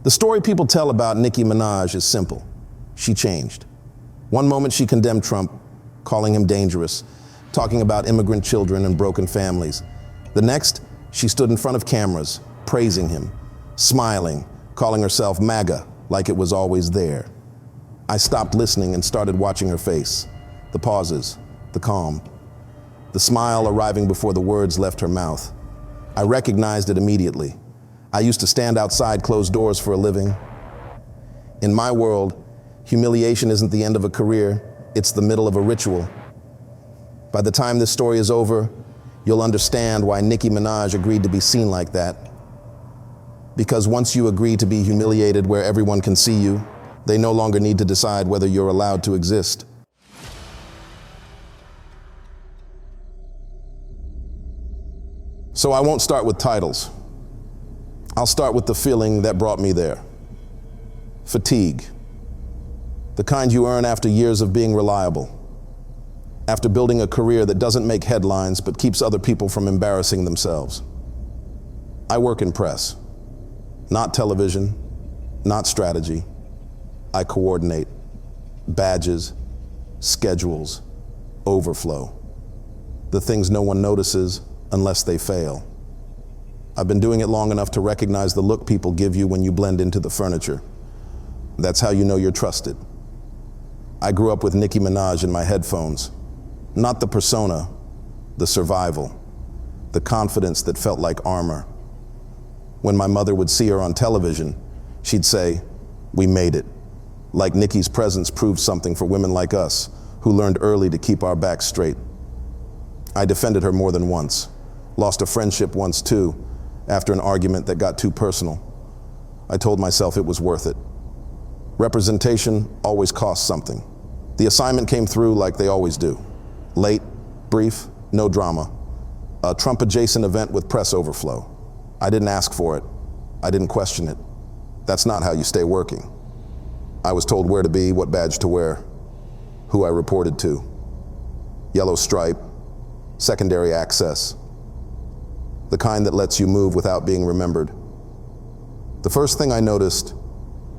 The story people tell about Nicki Minaj is simple. She changed. One moment she condemned Trump, calling him dangerous, talking about immigrant children and broken families. The next, she stood in front of cameras, praising him, smiling, calling herself MAGA, like it was always there. I stopped listening and started watching her face. The pauses, the calm, the smile arriving before the words left her mouth. I recognized it immediately. I used to stand outside closed doors for a living. In my world, humiliation isn't the end of a career, it's the middle of a ritual. By the time this story is over, you'll understand why Nicki Minaj agreed to be seen like that. Because once you agree to be humiliated where everyone can see you, they no longer need to decide whether you're allowed to exist. So I won't start with titles. I'll start with the feeling that brought me there. Fatigue. The kind you earn after years of being reliable. After building a career that doesn't make headlines but keeps other people from embarrassing themselves. I work in press. Not television, not strategy. I coordinate. Badges, schedules, overflow. The things no one notices unless they fail. I've been doing it long enough to recognize the look people give you when you blend into the furniture. That's how you know you're trusted. I grew up with Nicki Minaj in my headphones. Not the persona, the survival, the confidence that felt like armor. When my mother would see her on television, she'd say, "We made it." Like Nicki's presence proved something for women like us, who learned early to keep our backs straight. I defended her more than once. Lost a friendship once too, after an argument that got too personal. I told myself it was worth it. Representation always costs something. The assignment came through like they always do. Late, brief, no drama. A Trump-adjacent event with press overflow. I didn't ask for it. I didn't question it. That's not how you stay working. I was told where to be, what badge to wear, who I reported to. Yellow stripe, secondary access. The kind that lets you move without being remembered. The first thing I noticed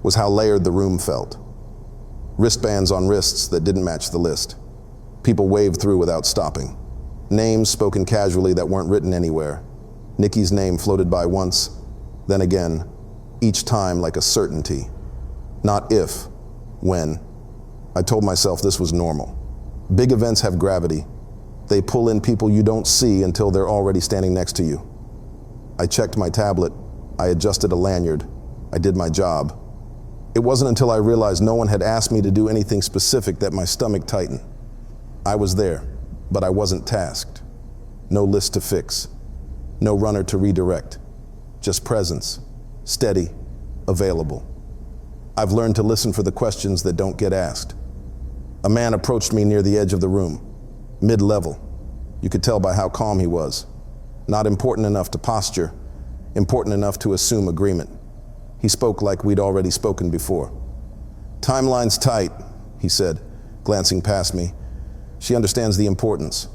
was how layered the room felt. Wristbands on wrists that didn't match the list. People waved through without stopping. Names spoken casually that weren't written anywhere. Nicki's name floated by once, then again, each time like a certainty. Not if, when. I told myself this was normal. Big events have gravity. They pull in people you don't see until they're already standing next to you. I checked my tablet. I adjusted a lanyard. I did my job. It wasn't until I realized no one had asked me to do anything specific that my stomach tightened. I was there, but I wasn't tasked. No list to fix. No runner to redirect. Just presence. Steady. Available. I've learned to listen for the questions that don't get asked. A man approached me near the edge of the room. Mid-level. You could tell by how calm he was. Not important enough to posture, important enough to assume agreement. He spoke like we'd already spoken before. "Timeline's tight," he said, glancing past me. "She understands the importance."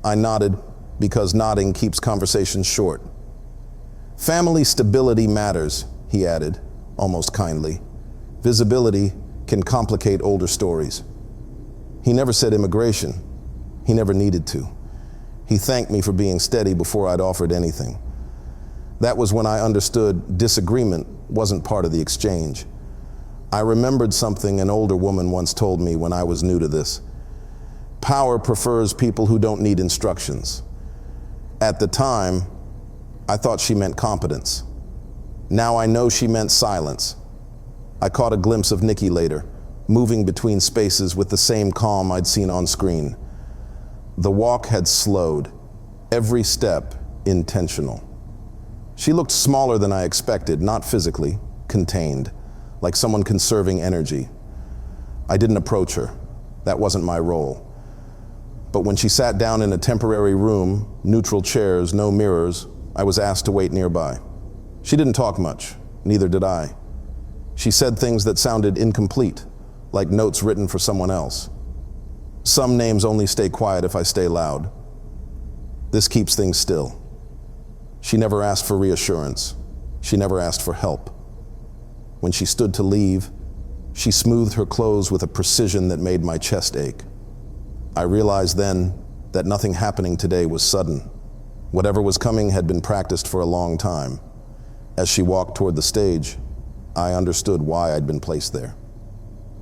I nodded, because nodding keeps conversations short. "Family stability matters," he added, almost kindly. "Visibility can complicate older stories." He never said immigration. He never needed to. He thanked me for being steady before I'd offered anything. That was when I understood disagreement wasn't part of the exchange. I remembered something an older woman once told me when I was new to this. Power prefers people who don't need instructions. At the time, I thought she meant competence. Now I know she meant silence. I caught a glimpse of Nicki later, moving between spaces with the same calm I'd seen on screen. The walk had slowed, every step intentional. She looked smaller than I expected, not physically, contained, like someone conserving energy. I didn't approach her. That wasn't my role. But when she sat down in a temporary room, neutral chairs, no mirrors, I was asked to wait nearby. She didn't talk much, neither did I. She said things that sounded incomplete, like notes written for someone else. Some names only stay quiet if I stay loud. This keeps things still. She never asked for reassurance. She never asked for help. When she stood to leave, she smoothed her clothes with a precision that made my chest ache. I realized then that nothing happening today was sudden. Whatever was coming had been practiced for a long time. As she walked toward the stage, I understood why I'd been placed there.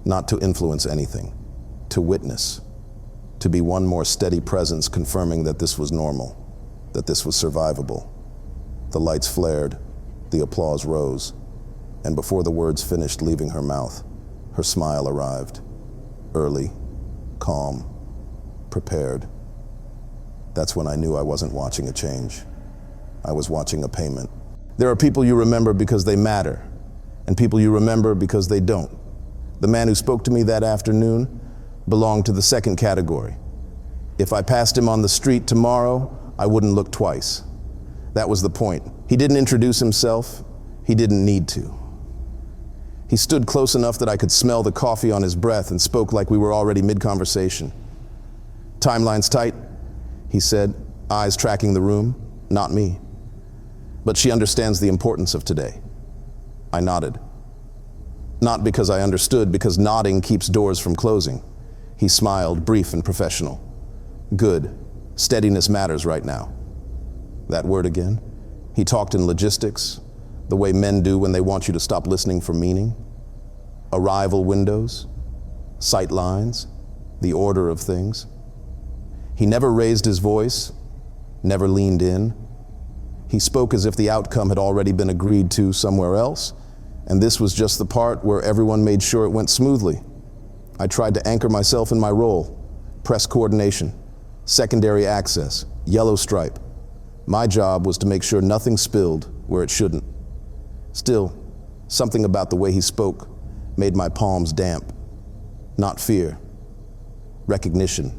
Not to influence anything, to witness, to be one more steady presence confirming that this was normal, that this was survivable. The lights flared, the applause rose, and before the words finished leaving her mouth, her smile arrived. Early, calm, prepared. That's when I knew I wasn't watching a change. I was watching a payment. There are people you remember because they matter, and people you remember because they don't. The man who spoke to me that afternoon belonged to the second category. If I passed him on the street tomorrow, I wouldn't look twice. That was the point. He didn't introduce himself. He didn't need to. He stood close enough that I could smell the coffee on his breath and spoke like we were already mid-conversation. "Timeline's tight," he said, eyes tracking the room, not me. "But she understands the importance of today." I nodded. Not because I understood, because nodding keeps doors from closing. He smiled, brief and professional. "Good. Steadiness matters right now." That word again. He talked in logistics, the way men do when they want you to stop listening for meaning. Arrival windows, sight lines, the order of things. He never raised his voice, never leaned in. He spoke as if the outcome had already been agreed to somewhere else, and this was just the part where everyone made sure it went smoothly. I tried to anchor myself in my role. Press coordination, secondary access, yellow stripe. My job was to make sure nothing spilled where it shouldn't. Still, something about the way he spoke made my palms damp. Not fear, recognition.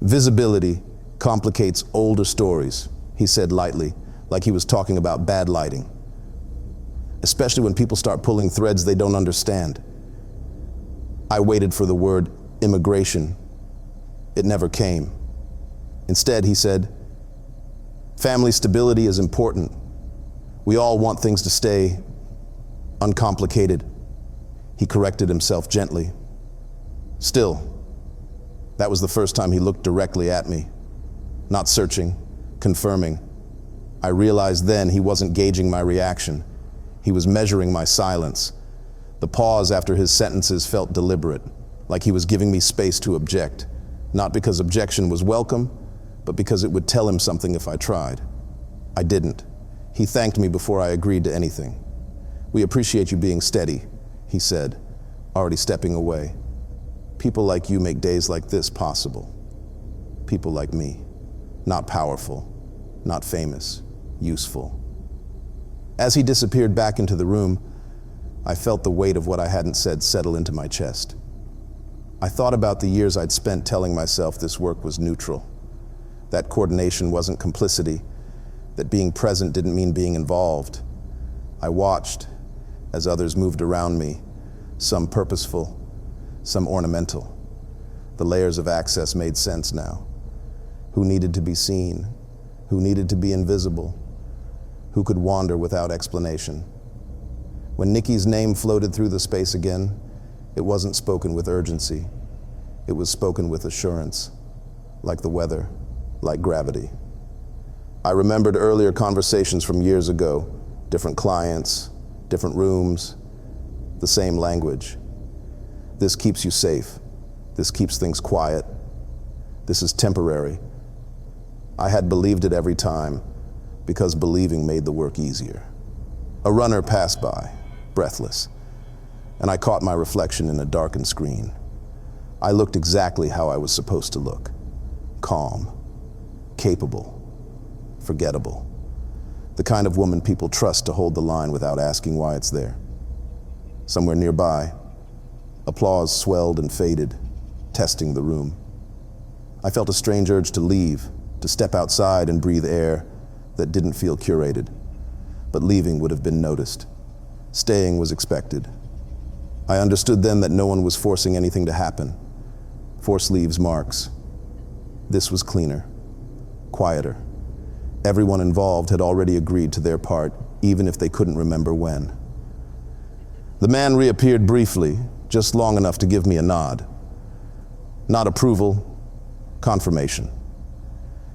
"Visibility complicates older stories," he said lightly, like he was talking about bad lighting. "Especially when people start pulling threads they don't understand." I waited for the word immigration. It never came. Instead, he said, "Family stability is important. We all want things to stay uncomplicated." He corrected himself gently. Still, that was the first time he looked directly at me, not searching, confirming. I realized then he wasn't gauging my reaction. He was measuring my silence. The pause after his sentences felt deliberate, like he was giving me space to object, not because objection was welcome, but because it would tell him something if I tried. I didn't. He thanked me before I agreed to anything. "We appreciate you being steady," he said, already stepping away. "People like you make days like this possible. People like me, not powerful, not famous, useful." As he disappeared back into the room, I felt the weight of what I hadn't said settle into my chest. I thought about the years I'd spent telling myself this work was neutral, that coordination wasn't complicity, that being present didn't mean being involved. I watched as others moved around me, some purposeful, some ornamental. The layers of access made sense now. Who needed to be seen? Who needed to be invisible? Who could wander without explanation? When Nicki's name floated through the space again, it wasn't spoken with urgency. It was spoken with assurance, like the weather, like gravity. I remembered earlier conversations from years ago, different clients, different rooms, the same language. This keeps you safe. This keeps things quiet. This is temporary. I had believed it every time because believing made the work easier. A runner passed by, breathless, and I caught my reflection in a darkened screen. I looked exactly how I was supposed to look. Calm, capable, forgettable. The kind of woman people trust to hold the line without asking why it's there. Somewhere nearby, applause swelled and faded, testing the room. I felt a strange urge to leave, to step outside and breathe air that didn't feel curated. But leaving would have been noticed. Staying was expected. I understood then that no one was forcing anything to happen. Force leaves marks. This was cleaner, quieter. Everyone involved had already agreed to their part, even if they couldn't remember when. The man reappeared briefly, just long enough to give me a nod. Not approval, confirmation.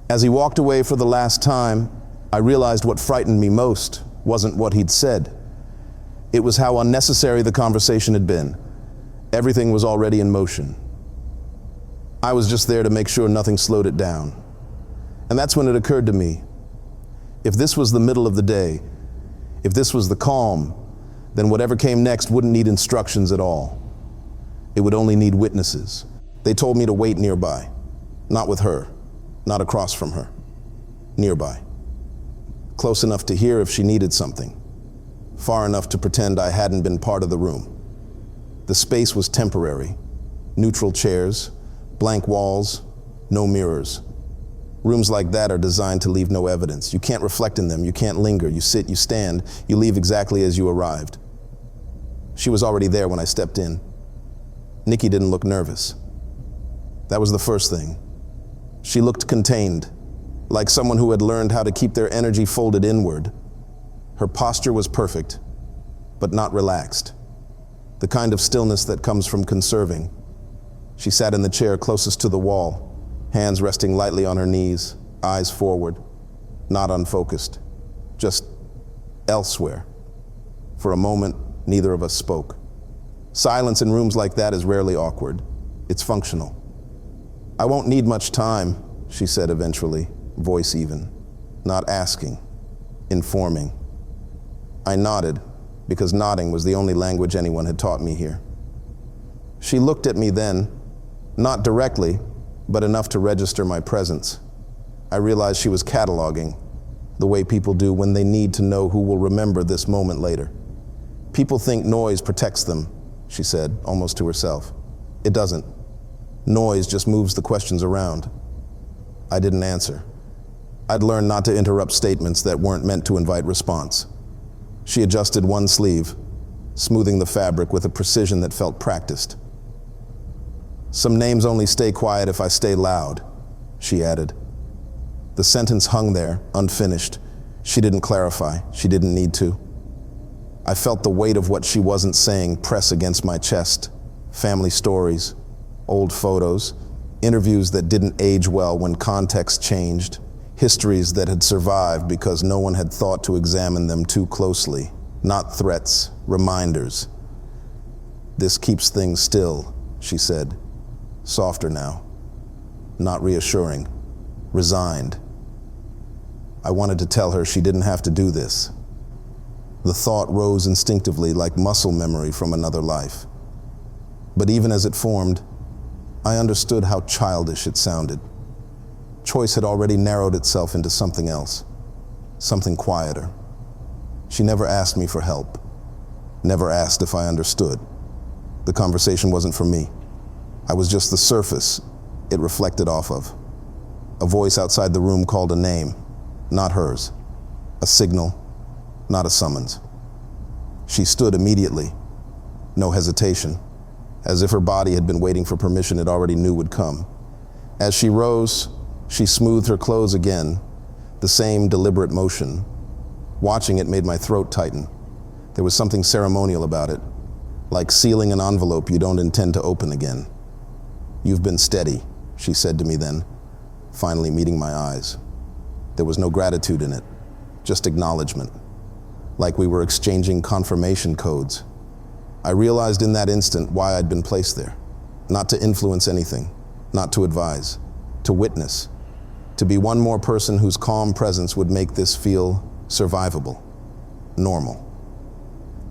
As he walked away for the last time, I realized what frightened me most wasn't what he'd said. It was how unnecessary the conversation had been. Everything was already in motion. I was just there to make sure nothing slowed it down. And that's when it occurred to me, if this was the middle of the day, if this was the calm, then whatever came next wouldn't need instructions at all. It would only need witnesses. They told me to wait nearby, not with her, not across from her, nearby. Close enough to hear if she needed something, far enough to pretend I hadn't been part of the room. The space was temporary, neutral chairs, blank walls, no mirrors. Rooms like that are designed to leave no evidence. You can't reflect in them, you can't linger, you sit, you stand, you leave exactly as you arrived. She was already there when I stepped in. Nicki didn't look nervous. That was the first thing. She looked contained, like someone who had learned how to keep their energy folded inward. Her posture was perfect, but not relaxed. The kind of stillness that comes from conserving. She sat in the chair closest to the wall, hands resting lightly on her knees, eyes forward, not unfocused, just elsewhere. For a moment, neither of us spoke. Silence in rooms like that is rarely awkward. It's functional. "I won't need much time," she said eventually, voice even. Not asking, informing. I nodded, because nodding was the only language anyone had taught me here. She looked at me then, not directly, but enough to register my presence. I realized she was cataloging, the way people do when they need to know who will remember this moment later. "People think noise protects them," she said, almost to herself. "It doesn't. Noise just moves the questions around." I didn't answer. I'd learned not to interrupt statements that weren't meant to invite response. She adjusted one sleeve, smoothing the fabric with a precision that felt practiced. "Some names only stay quiet if I stay loud," she added. The sentence hung there, unfinished. She didn't clarify. She didn't need to. I felt the weight of what she wasn't saying press against my chest. Family stories, old photos, interviews that didn't age well when context changed, histories that had survived because no one had thought to examine them too closely. Not threats, reminders. "This keeps things still," she said, softer now, not reassuring, resigned. I wanted to tell her she didn't have to do this. The thought rose instinctively like muscle memory from another life. But even as it formed, I understood how childish it sounded. Choice had already narrowed itself into something else, something quieter. She never asked me for help, never asked if I understood. The conversation wasn't for me. I was just the surface it reflected off of. A voice outside the room called a name, not hers. A signal, not a summons. She stood immediately, no hesitation, as if her body had been waiting for permission it already knew would come. As she rose, she smoothed her clothes again, the same deliberate motion. Watching it made my throat tighten. There was something ceremonial about it, like sealing an envelope you don't intend to open again. "You've been steady," she said to me then, finally meeting my eyes. There was no gratitude in it, just acknowledgement, like we were exchanging confirmation codes. I realized in that instant why I'd been placed there. Not to influence anything, not to advise, to witness, to be one more person whose calm presence would make this feel survivable, normal.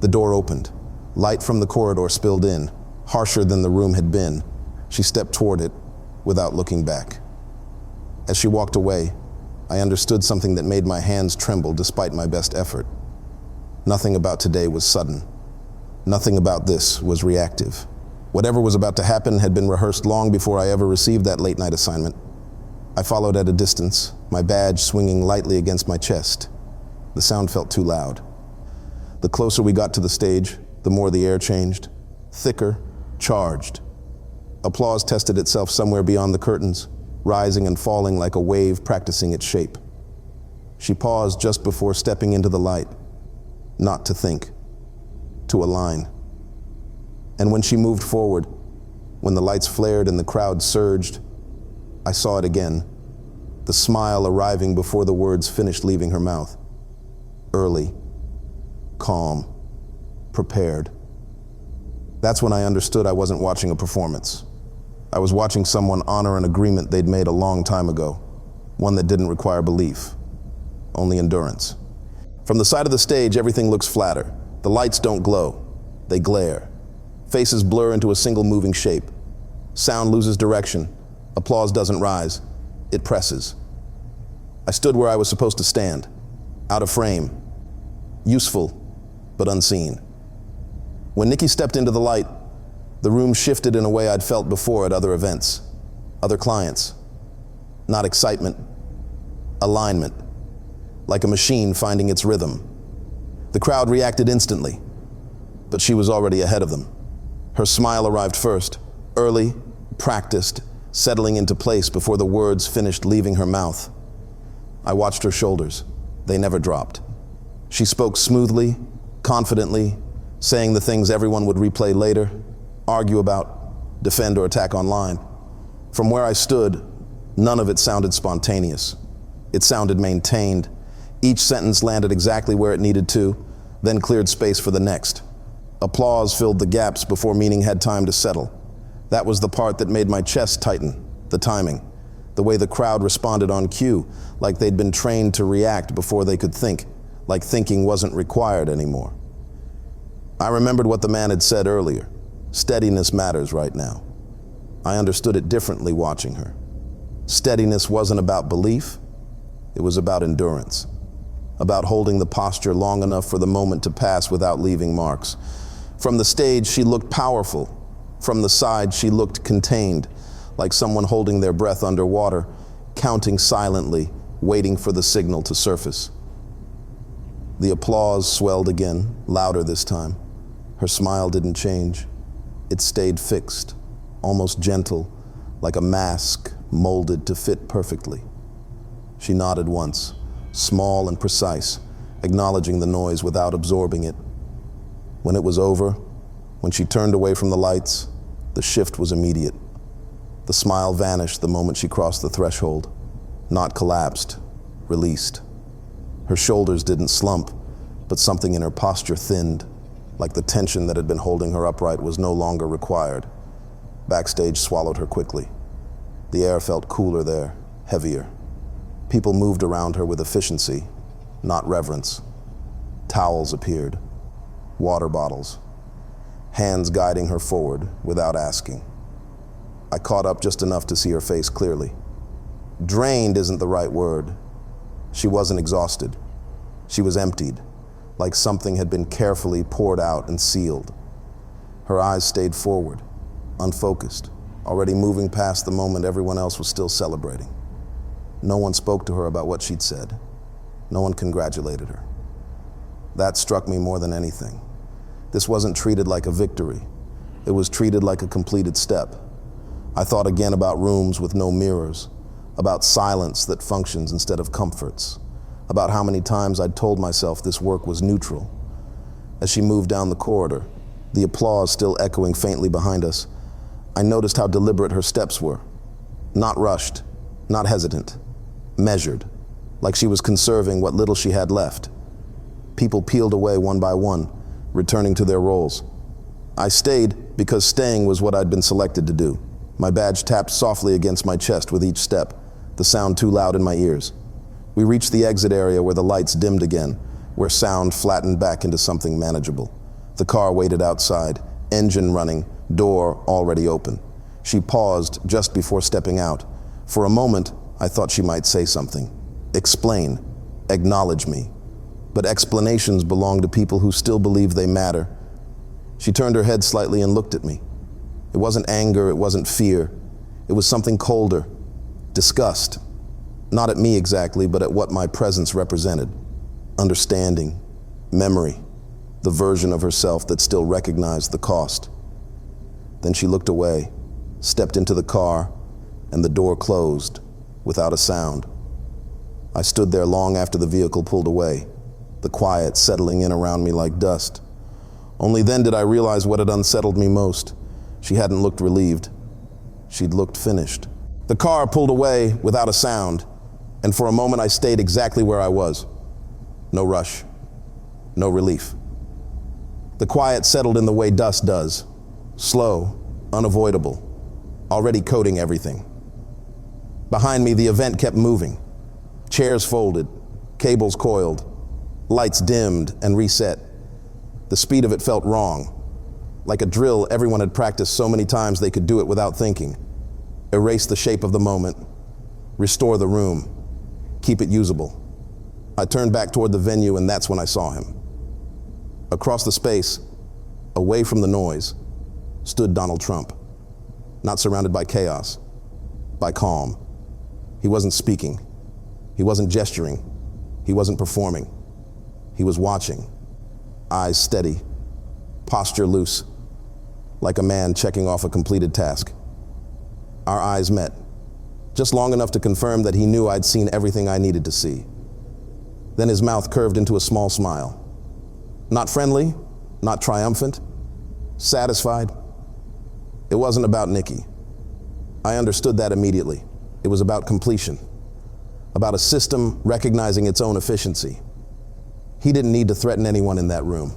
The door opened. Light from the corridor spilled in, harsher than the room had been. She stepped toward it without looking back. As she walked away, I understood something that made my hands tremble despite my best effort. Nothing about today was sudden. Nothing about this was reactive. Whatever was about to happen had been rehearsed long before I ever received that late night assignment. I followed at a distance, my badge swinging lightly against my chest. The sound felt too loud. The closer we got to the stage, the more the air changed, thicker, charged. Applause tested itself somewhere beyond the curtains, rising and falling like a wave practicing its shape. She paused just before stepping into the light, not to think, to align. And when she moved forward, when the lights flared and the crowd surged, I saw it again, the smile arriving before the words finished leaving her mouth. Early, calm, prepared. That's when I understood I wasn't watching a performance. I was watching someone honor an agreement they'd made a long time ago, one that didn't require belief, only endurance. From the side of the stage, everything looks flatter. The lights don't glow, they glare. Faces blur into a single moving shape. Sound loses direction. Applause doesn't rise, it presses. I stood where I was supposed to stand, out of frame, useful, but unseen. When Nicki stepped into the light, the room shifted in a way I'd felt before at other events, other clients. Not excitement, alignment, like a machine finding its rhythm. The crowd reacted instantly, but she was already ahead of them. Her smile arrived first, early, practiced, settling into place before the words finished leaving her mouth. I watched her shoulders. They never dropped. She spoke smoothly, confidently, saying the things everyone would replay later, argue about, defend or attack online. From where I stood, none of it sounded spontaneous. It sounded maintained. Each sentence landed exactly where it needed to, then cleared space for the next. Applause filled the gaps before meaning had time to settle. That was the part that made my chest tighten, the timing, the way the crowd responded on cue, like they'd been trained to react before they could think, like thinking wasn't required anymore. I remembered what the man had said earlier. Steadiness matters right now. I understood it differently watching her. Steadiness wasn't about belief, it was about endurance, about holding the posture long enough for the moment to pass without leaving marks. From the stage, she looked powerful. From the side, she looked contained, like someone holding their breath underwater, counting silently, waiting for the signal to surface. The applause swelled again, louder this time. Her smile didn't change. It stayed fixed, almost gentle, like a mask molded to fit perfectly. She nodded once, small and precise, acknowledging the noise without absorbing it. When it was over, when she turned away from the lights, the shift was immediate. The smile vanished the moment she crossed the threshold, not collapsed, released. Her shoulders didn't slump, but something in her posture thinned, like the tension that had been holding her upright was no longer required. Backstage swallowed her quickly. The air felt cooler there, heavier. People moved around her with efficiency, not reverence. Towels appeared, water bottles, hands guiding her forward without asking. I caught up just enough to see her face clearly. Drained isn't the right word. She wasn't exhausted. She was emptied, like something had been carefully poured out and sealed. Her eyes stayed forward, unfocused, already moving past the moment everyone else was still celebrating. No one spoke to her about what she'd said. No one congratulated her. That struck me more than anything. This wasn't treated like a victory. It was treated like a completed step. I thought again about rooms with no mirrors, about silence that functions instead of comforts, about how many times I'd told myself this work was neutral. As she moved down the corridor, the applause still echoing faintly behind us, I noticed how deliberate her steps were. Not rushed, not hesitant, measured, like she was conserving what little she had left. People peeled away one by one, returning to their roles. I stayed because staying was what I'd been selected to do. My badge tapped softly against my chest with each step, the sound too loud in my ears. We reached the exit area where the lights dimmed again, where sound flattened back into something manageable. The car waited outside, engine running, door already open. She paused just before stepping out. For a moment, I thought she might say something. Explain, acknowledge me. But explanations belong to people who still believe they matter. She turned her head slightly and looked at me. It wasn't anger, it wasn't fear. It was something colder, disgust. Not at me exactly, but at what my presence represented. Understanding, memory, the version of herself that still recognized the cost. Then she looked away, stepped into the car, and the door closed without a sound. I stood there long after the vehicle pulled away, the quiet settling in around me like dust. Only then did I realize what had unsettled me most. She hadn't looked relieved. She'd looked finished. The car pulled away without a sound, and for a moment I stayed exactly where I was. No rush, no relief. The quiet settled in the way dust does, slow, unavoidable, already coating everything. Behind me, the event kept moving. Chairs folded, cables coiled, lights dimmed and reset. The speed of it felt wrong, like a drill everyone had practiced so many times they could do it without thinking. Erase the shape of the moment, restore the room, keep it usable. I turned back toward the venue, and that's when I saw him. Across the space, away from the noise, stood Donald Trump, not surrounded by chaos, by calm. He wasn't speaking. He wasn't gesturing. He wasn't performing. He was watching, eyes steady, posture loose, like a man checking off a completed task. Our eyes met, just long enough to confirm that he knew I'd seen everything I needed to see. Then his mouth curved into a small smile. Not friendly, not triumphant, satisfied. It wasn't about Nicki. I understood that immediately. It was about completion, about a system recognizing its own efficiency. He didn't need to threaten anyone in that room.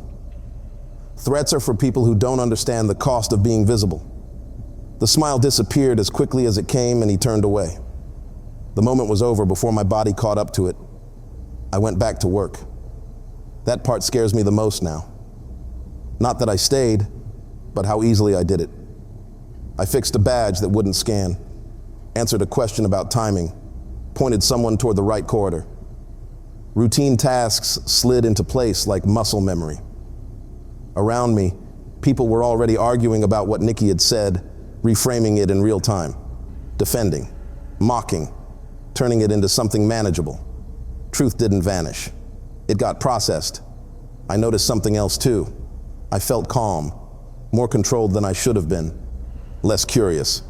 Threats are for people who don't understand the cost of being visible. The smile disappeared as quickly as it came, and he turned away. The moment was over before my body caught up to it. I went back to work. That part scares me the most now. Not that I stayed, but how easily I did it. I fixed a badge that wouldn't scan, answered a question about timing, pointed someone toward the right corridor. Routine tasks slid into place like muscle memory. Around me, people were already arguing about what Nicki had said, reframing it in real time, defending, mocking, turning it into something manageable. Truth didn't vanish. It got processed. I noticed something else too. I felt calm, more controlled than I should have been, less curious.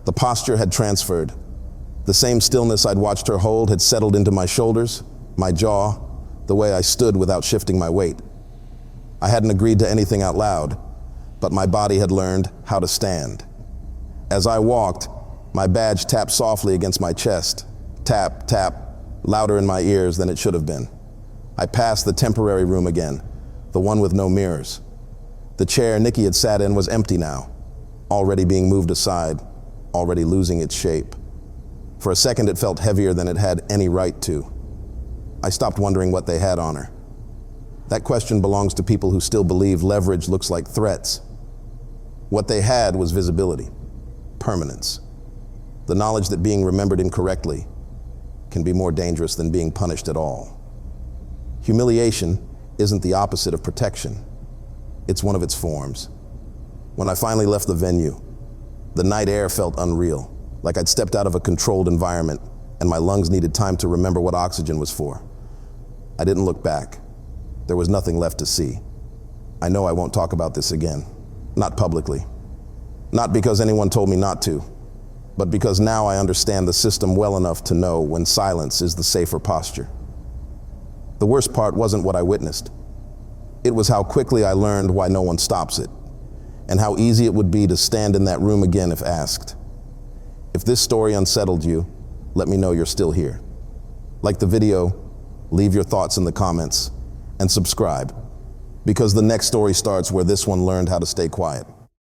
The posture had transferred. The same stillness I'd watched her hold had settled into my shoulders, my jaw, the way I stood without shifting my weight. I hadn't agreed to anything out loud, but my body had learned how to stand. As I walked, my badge tapped softly against my chest. Tap, tap, louder in my ears than it should have been. I passed the temporary room again, the one with no mirrors. The chair Nicki had sat in was empty now, already being moved aside, already losing its shape. For a second, it felt heavier than it had any right to. I stopped wondering what they had on her. That question belongs to people who still believe leverage looks like threats. What they had was visibility, permanence, the knowledge that being remembered incorrectly can be more dangerous than being punished at all. Humiliation isn't the opposite of protection. It's one of its forms. When I finally left the venue, the night air felt unreal, like I'd stepped out of a controlled environment and my lungs needed time to remember what oxygen was for. I didn't look back. There was nothing left to see. I know I won't talk about this again, not publicly. Not because anyone told me not to, but because now I understand the system well enough to know when silence is the safer posture. The worst part wasn't what I witnessed. It was how quickly I learned why no one stops it, and how easy it would be to stand in that room again if asked. If this story unsettled you, let me know you're still here. Like the video, leave your thoughts in the comments, and subscribe, because the next story starts where this one learned how to stay quiet.